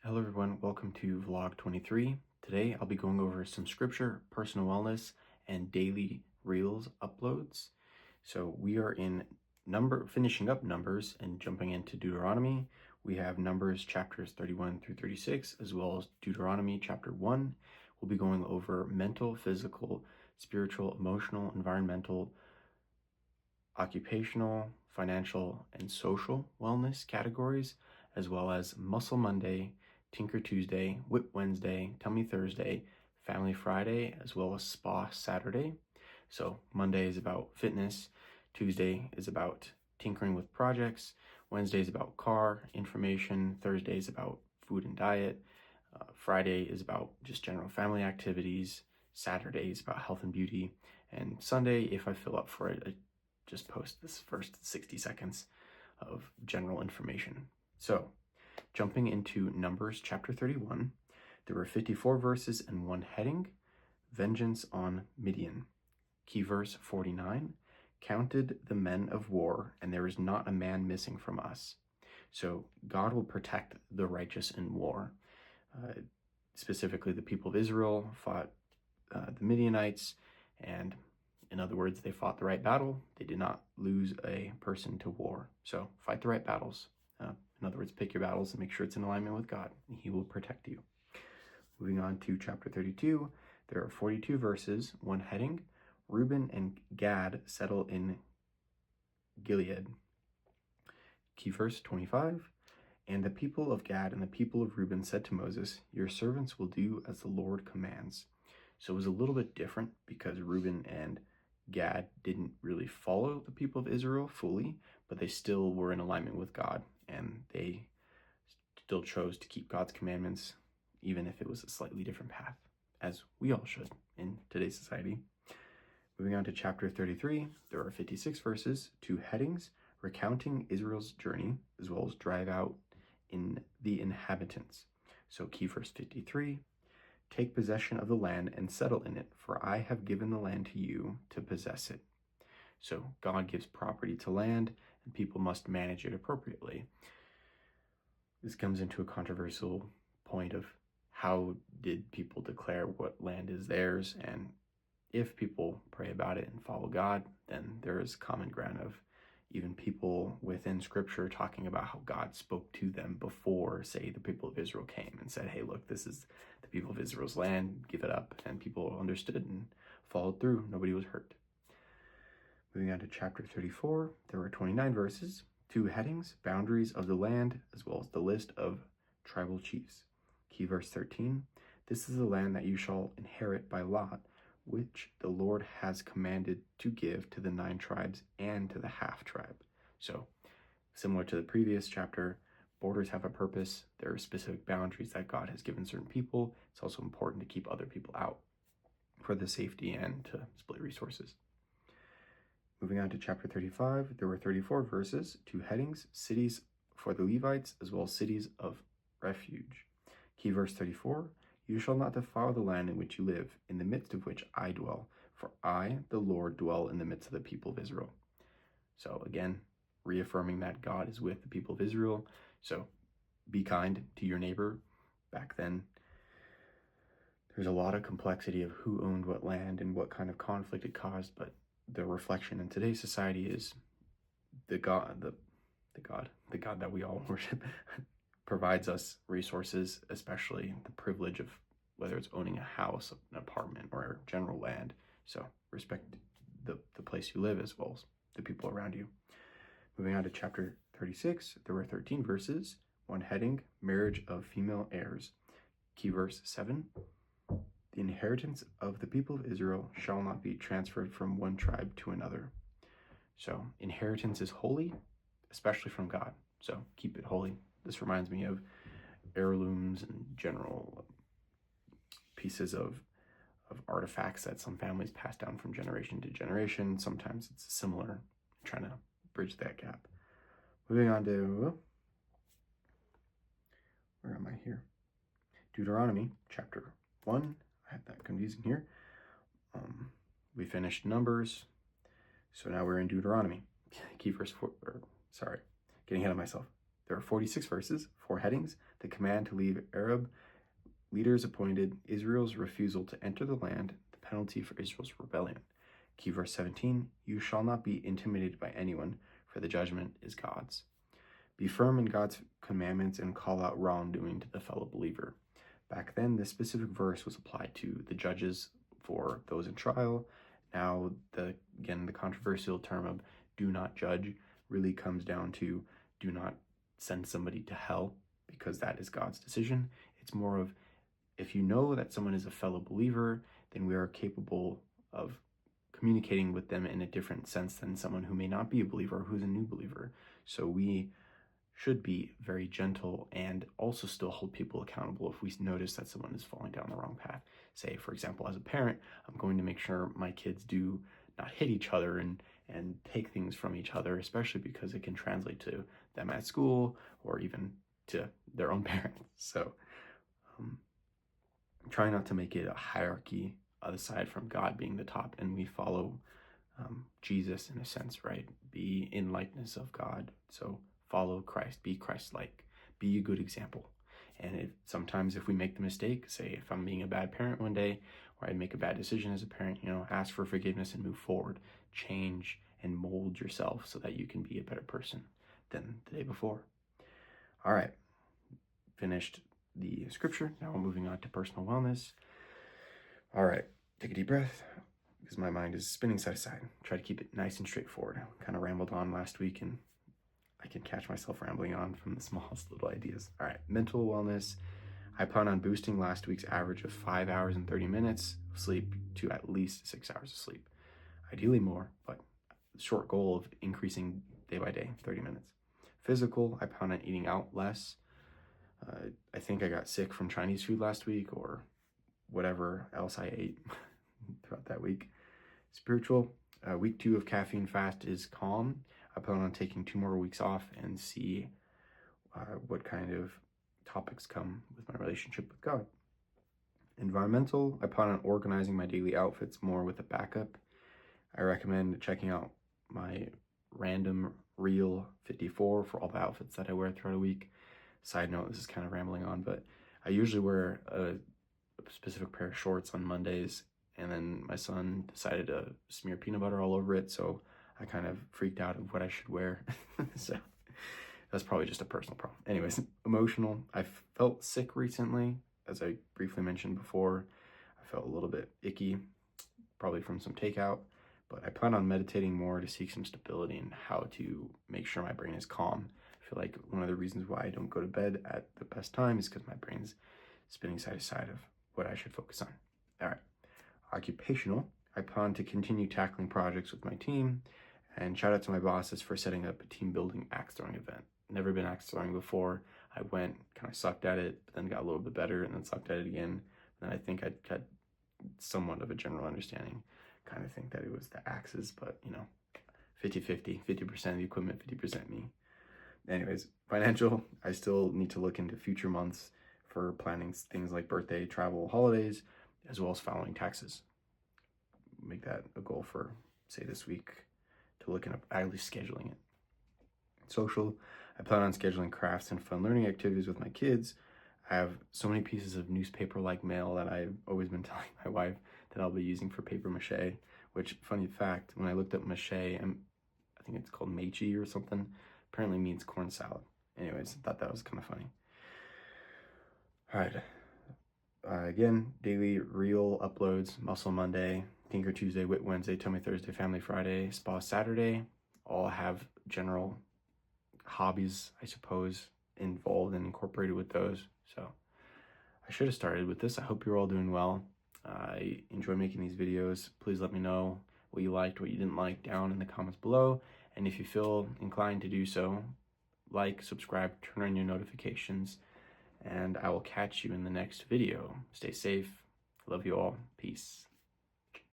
Hello everyone, welcome to vlog 23. Today I'll be going over some scripture, personal wellness, and daily reels uploads. So we are finishing up Numbers and jumping into Deuteronomy. We have Numbers chapters 31 through 36, as well as Deuteronomy chapter 1. We'll be going over mental, physical, spiritual, emotional, environmental, occupational, financial, and social wellness categories, as well as Muscle Monday, Tinker Tuesday, Whip Wednesday, Tummy Thursday, Family Friday, as well as Spa Saturday. So Monday is about fitness, Tuesday is about tinkering with projects, Wednesday is about car information, Thursday is about food and diet, Friday is about just general family activities, Saturday is about health and beauty, and Sunday, if I fill up for it, I just post this first 60 seconds of general information. So jumping into Numbers chapter 31, there were 54 verses and one heading, Vengeance on Midian. Key verse 49, counted the men of war, and there is not a man missing from us. So God will protect the righteous in war. Specifically, the people of Israel fought the Midianites, and in other words, they fought the right battle. They did not lose a person to war. So fight the right battles. In other words, pick your battles and make sure it's in alignment with God, and He will protect you. Moving on to chapter 32, there are 42 verses, one heading, Reuben and Gad settle in Gilead. Key verse 25, and the people of Gad and the people of Reuben said to Moses, your servants will do as the Lord commands. So it was a little bit different because Reuben and Gad didn't really follow the people of Israel fully, but they still were in alignment with God, and they still chose to keep God's commandments, even if it was a slightly different path, as we all should in today's society. Moving on to chapter 33, there are 56 verses, two headings, recounting Israel's journey, as well as drive out in the inhabitants. So key verse 53, take possession of the land and settle in it, for I have given the land to you to possess it. So God gives property to land, and people must manage it appropriately. This comes into a controversial point of how did people declare what land is theirs, and if people pray about it and follow God, then there is common ground of even people within Scripture talking about how God spoke to them before, say, the people of Israel came and said, hey, look, this is the people of Israel's land, give it up. And people understood and followed through. Nobody was hurt. Moving on to chapter 34, there were 29 verses, two headings, boundaries of the land, as well as the list of tribal chiefs. Key verse 13, this is the land that you shall inherit by lot, which the Lord has commanded to give to the 9 tribes and to the half tribe. So similar to the previous chapter, borders have a purpose. There are specific boundaries that God has given certain people. It's also important to keep other people out for the safety and to split resources. Moving on to chapter 35, there were 34 verses, two headings, cities for the Levites, as well as cities of refuge. Key verse 34, you shall not defile the land in which you live, in the midst of which I dwell, for I, the Lord, dwell in the midst of the people of Israel. So again, reaffirming that God is with the people of Israel. So be kind to your neighbor. Back then, there's a lot of complexity of who owned what land and what kind of conflict it caused, but the reflection in today's society is the God that we all worship provides us resources, especially the privilege of whether it's owning a house, an apartment, or general land. So respect the place you live as well as the people around you. Moving on to chapter 36, there were 13 verses, one heading, marriage of female heirs. Key verse 7, the inheritance of the people of Israel shall not be transferred from one tribe to another. So inheritance is holy, especially from God. So keep it holy. This reminds me of heirlooms and general pieces of artifacts that some families pass down from generation to generation. Sometimes it's similar, trying to bridge that gap. Moving on to, where am I here? Deuteronomy chapter 1. I had that confusing here. We finished Numbers, so now we're in Deuteronomy. Key verse 4, getting ahead of myself. There are 46 verses, 4 headings: the command to leave Arab leaders appointed, Israel's refusal to enter the land, the penalty for Israel's rebellion. Key verse 17, you shall not be intimidated by anyone, for the judgment is God's. Be firm in God's commandments and call out wrongdoing to the fellow believer. Back then, this specific verse was applied to the judges for those in trial. Now, the controversial term of do not judge really comes down to do not send somebody to hell, because that is God's decision. It's more of, if you know that someone is a fellow believer, then we are capable of communicating with them in a different sense than someone who may not be a believer or who's a new believer. So we should be very gentle and also still hold people accountable if we notice that someone is falling down the wrong path. Say, for example, as a parent, I'm going to make sure my kids do not hit each other and take things from each other, especially because it can translate to them at school or even to their own parents. So try not to make it a hierarchy aside from God being the top and we follow Jesus in a sense, right? Be in likeness of God. So follow Christ, be Christ-like, be a good example. And sometimes if we make the mistake, say if I'm being a bad parent one day, or I make a bad decision as a parent, ask for forgiveness and move forward. Change and mold yourself so that you can be a better person than the day before. All right, finished the scripture. Now we're moving on to personal wellness. All right, take a deep breath, because my mind is spinning side to side. Try to keep it nice and straightforward. I kind of rambled on last week, and I can catch myself rambling on from the smallest little ideas. All right, mental wellness. I plan on boosting last week's average of 5 hours and 30 minutes of sleep to at least 6 hours of sleep. Ideally more, but short goal of increasing day by day, 30 minutes. Physical, I plan on eating out less. I think I got sick from Chinese food last week or whatever else I ate throughout that week. Spiritual, week 2 of caffeine fast is calm. I plan on taking 2 more weeks off and see what kind of topics come with my relationship with God. Environmental, I plan on organizing my daily outfits more with a backup. I recommend checking out my random Reel 54 for all the outfits that I wear throughout a week. Side note, this is kind of rambling on, but I usually wear a specific pair of shorts on Mondays, and then my son decided to smear peanut butter all over it, so I kind of freaked out of what I should wear. So that's probably just a personal problem. Anyways, emotional. I felt sick recently, as I briefly mentioned before. I felt a little bit icky, probably from some takeout, but I plan on meditating more to seek some stability and how to make sure my brain is calm. I feel like one of the reasons why I don't go to bed at the best time is because my brain's spinning side to side of what I should focus on. All right, occupational. I plan to continue tackling projects with my team, and shout out to my bosses for setting up a team building axe throwing event. Never been axe throwing before. I went, kind of sucked at it, but then got a little bit better and then sucked at it again. And I think I got somewhat of a general understanding. Kind of think that it was the axes, but 50-50, 50% of the equipment, 50% me. Anyways, financial, I still need to look into future months for planning things like birthday, travel, holidays, as well as filing taxes. Make that a goal for, say, this week to look at at least scheduling it. Social, I plan on scheduling crafts and fun learning activities with my kids. I have so many pieces of newspaper-like mail that I've always been telling my wife that I'll be using for paper mache, which, funny fact, when I looked up mache, I think it's called mechi or something, apparently means corn salad. Anyways, I thought that was kind of funny. All right. Again, daily Reel uploads, Muscle Monday, Tinker Tuesday, Wit Wednesday, Tummy Thursday, Family Friday, Spa Saturday. All have general hobbies, I suppose, involved and incorporated with those. So I should have started with this. I hope you're all doing well. I enjoy making these videos. Please let me know what you liked, what you didn't like down in the comments below. And if you feel inclined to do so, like, subscribe, turn on your notifications, and I will catch you in the next video. Stay safe. Love you all. Peace.